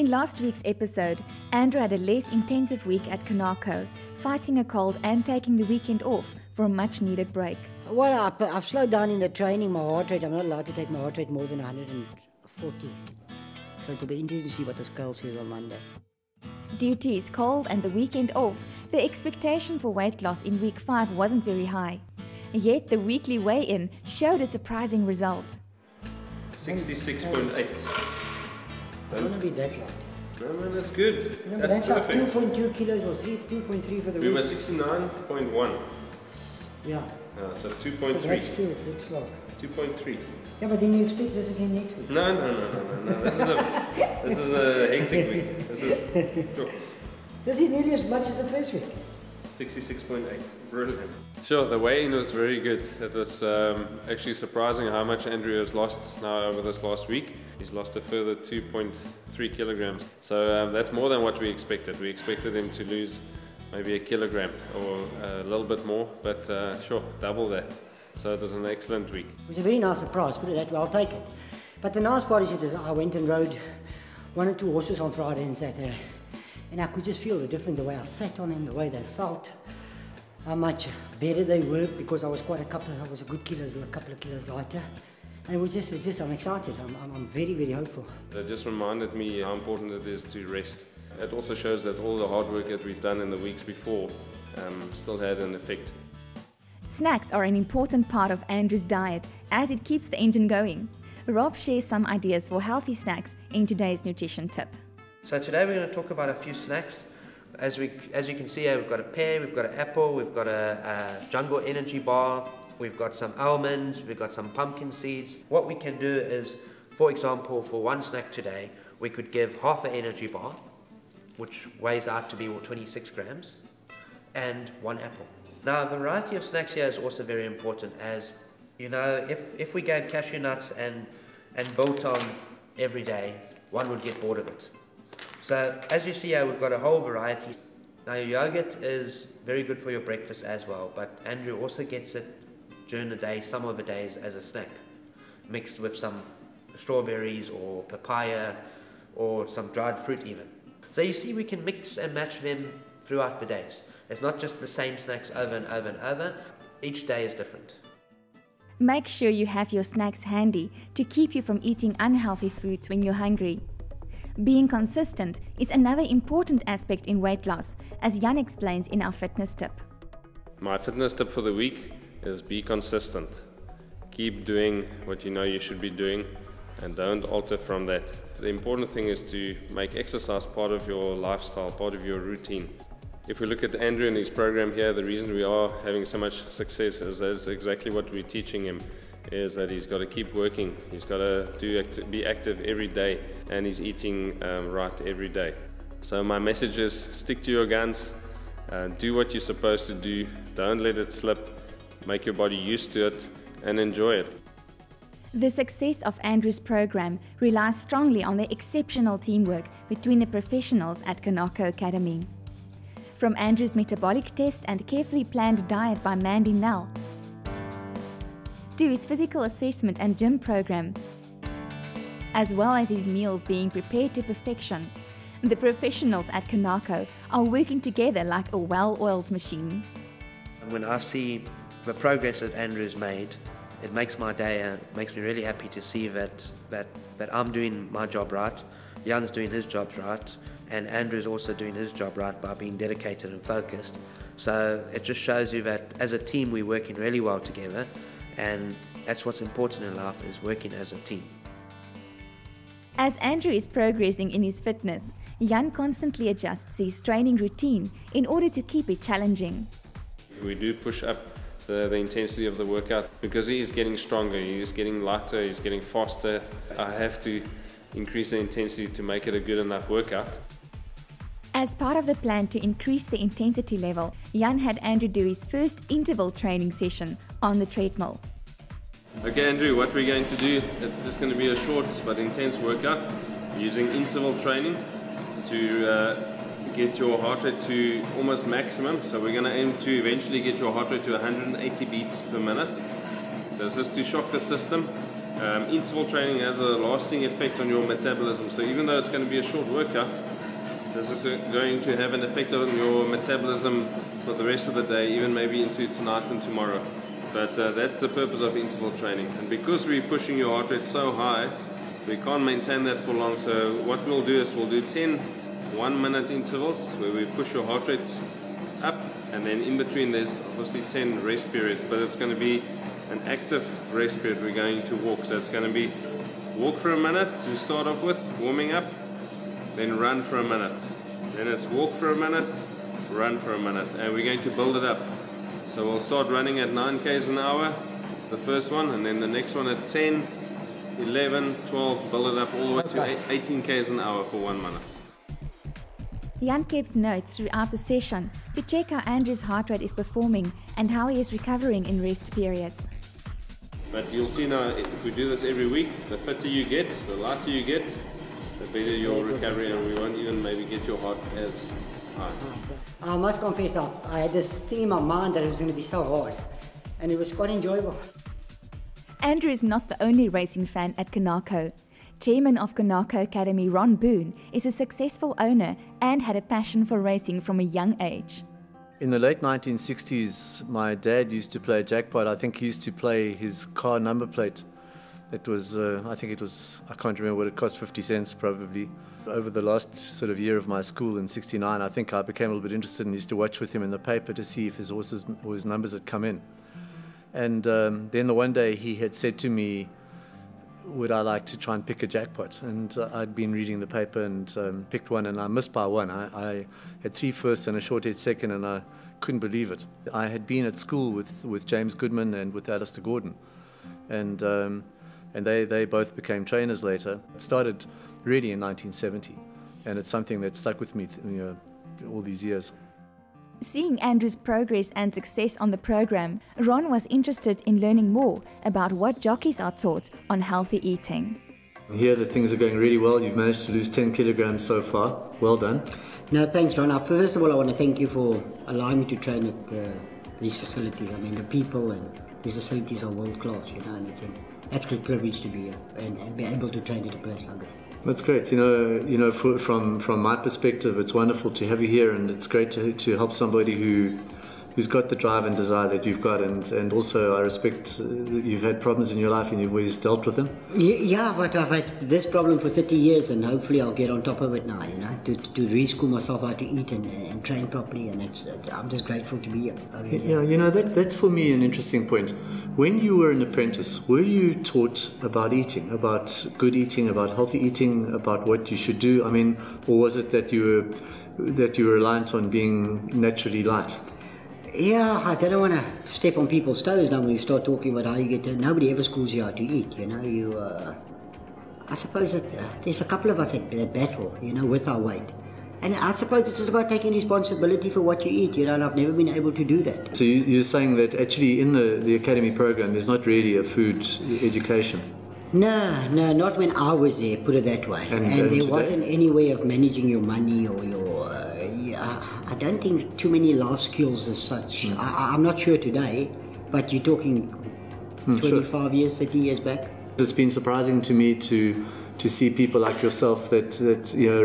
In last week's episode, Andrew had a less intensive week at KeNako, fighting a cold and taking the weekend off for a much-needed break. Well, I've slowed down in the training, my heart rate. I'm not allowed to take my heart rate more than 140. So it'll be interesting to see what the scale says on Monday. Due to his cold and the weekend off, the expectation for weight loss in week 5 wasn't very high. Yet the weekly weigh-in showed a surprising result. 66.8. I don't want to be that light. No, man, that's good. No, that's like perfect. 2.2 kilos or 2.3 for the week. We were 69.1. Yeah. So So 2.3. that's two, it looks like. 2.3. Yeah, but then you expect this again next week. No. This is a hectic week. This is nearly as much as the first week. 66.8. Brilliant. Sure, the weigh-in was very good. It was actually surprising how much Andrew has lost now over this last week. He's lost a further 2.3 kilograms. So that's more than what we expected. We expected him to lose maybe a kilogram or a little bit more, but sure, double that. So it was an excellent week. It was a very nice surprise, put it that way, I'll take it. But the nice part is I went and rode 1 or 2 horses on Friday and Saturday. And I could just feel the difference, the way I sat on them, the way they felt, how much better they worked, because I was a good kilos, a couple of kilos lighter. And it was just I'm excited, I'm very, very hopeful. It just reminded me how important it is to rest. It also shows that all the hard work that we've done in the weeks before still had an effect. Snacks are an important part of Andrew's diet as it keeps the engine going. Rob shares some ideas for healthy snacks in today's nutrition tip. So today we're going to talk about a few snacks. As you can see here, we've got a pear, we've got an apple, we've got a jungle energy bar, we've got some almonds, we've got some pumpkin seeds. What we can do is, for example, for one snack today, we could give half an energy bar, which weighs out to be 26 grams, and 1 apple. Now, a variety of snacks here is also very important, as you know, if we gave cashew nuts and biltong every day, one would get bored of it. So as you see here, we've got a whole variety. Now, your yogurt is very good for your breakfast as well, but Andrew also gets it during the day, some of the days, as a snack, mixed with some strawberries or papaya or some dried fruit even. So you see, we can mix and match them throughout the days. It's not just the same snacks over and over and over. Each day is different. Make sure you have your snacks handy to keep you from eating unhealthy foods when you're hungry. Being consistent is another important aspect in weight loss, as Jan explains in our fitness tip. My fitness tip for the week is be consistent. Keep doing what you know you should be doing and don't alter from that. The important thing is to make exercise part of your lifestyle, part of your routine. If we look at Andrew and his program here, the reason we are having so much success is that's exactly what we're teaching him, is that he's got to keep working, he's got to be active every day, and he's eating right every day. So my message is stick to your guns, do what you're supposed to do, don't let it slip, make your body used to it, and enjoy it. The success of Andrew's program relies strongly on the exceptional teamwork between the professionals at KeNako Academy. From Andrew's metabolic test and carefully planned diet by Mandy Nell, to his physical assessment and gym program, as well as his meals being prepared to perfection, the professionals at KeNako are working together like a well-oiled machine. When I see the progress that Andrew's made, it makes my day, it makes me really happy to see that I'm doing my job right, Jan's doing his job right, and Andrew's also doing his job right by being dedicated and focused. So it just shows you that as a team we're working really well together, and that's what's important in life, is working as a team. As Andrew is progressing in his fitness, Jan constantly adjusts his training routine in order to keep it challenging. We do push up the intensity of the workout because he is getting stronger, he is getting lighter, he's getting faster. I have to increase the intensity to make it a good enough workout. As part of the plan to increase the intensity level, Jan had Andrew do his first interval training session on the treadmill. Okay Andrew, what we're going to do, it's just going to be a short but intense workout using interval training to get your heart rate to almost maximum. So we're going to aim to eventually get your heart rate to 180 beats per minute. So this is to shock the system Interval training has a lasting effect on your metabolism. So even though it's going to be a short workout, this is going to have an effect on your metabolism for the rest of the day, even maybe into tonight and tomorrow. But that's the purpose of interval training. And because we're pushing your heart rate so high, we can't maintain that for long. So what we'll do is we'll do 10 1-minute intervals where we push your heart rate up, and then in between there's obviously 10 rest periods, but it's going to be an active rest period. We're going to walk. So it's going to be walk for a minute to start off with, warming up, then run for a minute. Then it's walk for a minute, run for a minute, and we're going to build it up. So we'll start running at 9 k's an hour, the first one, and then the next one at 10, 11, 12, build it up all the way to 18 k's an hour for 1 minute. Jan kept notes throughout the session to check how Andrew's heart rate is performing and how he is recovering in rest periods. But you'll see now, if we do this every week, the fitter you get, the lighter you get, the better your recovery, and we won't even maybe get your heart as high. I must confess, I had this thing in my mind that it was going to be so hard, and it was quite enjoyable. Andrew is not the only racing fan at KeNako. Chairman of KeNako Academy, Ron Boone, is a successful owner and had a passion for racing from a young age. In the late 1960s, my dad used to play jackpot. I think he used to play his car number plate. It was, I can't remember what it cost, 50 cents probably. Over the last sort of year of my school in '69, I think I became a little bit interested and used to watch with him in the paper to see if his horses or his numbers had come in. And then the one day he had said to me, would I like to try and pick a jackpot? And I'd been reading the paper and picked one, and I missed by one. I had 3 firsts and a short head second, and I couldn't believe it. I had been at school with James Goodman and with Alistair Gordon, and they both became trainers later. It started really in 1970, and it's something that stuck with me all these years. Seeing Andrew's progress and success on the program, Ron was interested in learning more about what jockeys are taught on healthy eating. I hear that things are going really well. You've managed to lose 10 kilograms so far. Well done. No, thanks, Ron. First of all, I want to thank you for allowing me to train at these facilities. I mean, the people and these facilities are world class, and it's an absolute privilege to be here and be able to train at a place like this. That's great. From my perspective, it's wonderful to have you here, and it's great to help somebody who's got the drive and desire that you've got, and also I respect you've had problems in your life and you've always dealt with them. Yeah, but I've had this problem for 30 years, and hopefully I'll get on top of it now, to reschool myself how to eat and train properly, and I'm just grateful to be here. Yeah, that's for me an interesting point. When you were an apprentice, were you taught about eating, about good eating, about healthy eating, about what you should do? I mean, or was it that you were reliant on being naturally light? Yeah, I don't want to step on people's toes now when you start talking about how you get. Nobody ever schools you how to eat. I suppose that there's a couple of us that battle, with our weight. And I suppose it's just about taking responsibility for what you eat, and I've never been able to do that. So you're saying that actually in the academy program there's not really a food education? No, not when I was there, put it that way. And there today? Wasn't any way of managing your money or your... I don't think too many life skills as such. I'm not sure today, but you're talking 25 years, 30 years back. It's been surprising to me to see people like yourself that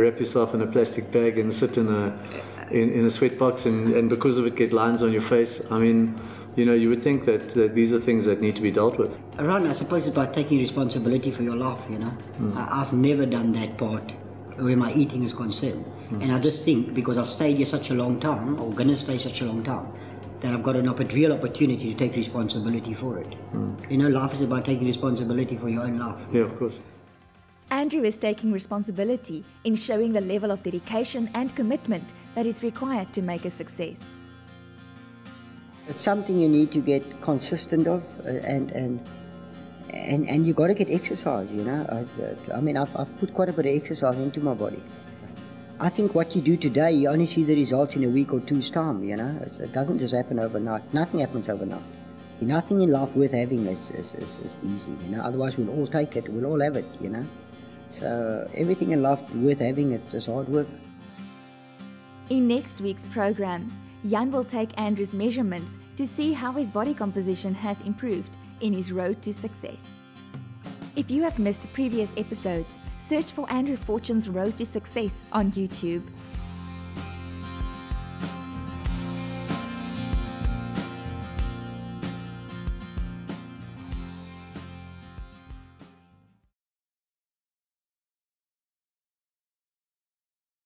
wrap yourself in a plastic bag and sit in a sweat box and because of it get lines on your face. I mean, you would think that these are things that need to be dealt with. Ron, I suppose it's about taking responsibility for your life, I've never done that part where my eating is concerned. And I just think, because I've stayed here such a long time, or going to stay such a long time, that I've got a real opportunity to take responsibility for it. Life is about taking responsibility for your own life. Yeah, of course. Andrew is taking responsibility in showing the level of dedication and commitment that is required to make a success. It's something you need to get consistent of, and you got to get exercise. I mean, I've put quite a bit of exercise into my body. I think what you do today, you only see the results in a week or two's time. It doesn't just happen overnight. Nothing happens overnight. Nothing in life worth having is easy. Otherwise we'll all take it. We'll all have it. So everything in life worth having is just hard work. In next week's program, Jan will take Andrew's measurements to see how his body composition has improved in his road to success. If you have missed previous episodes, search for Andrew Fortune's Road to Success on YouTube.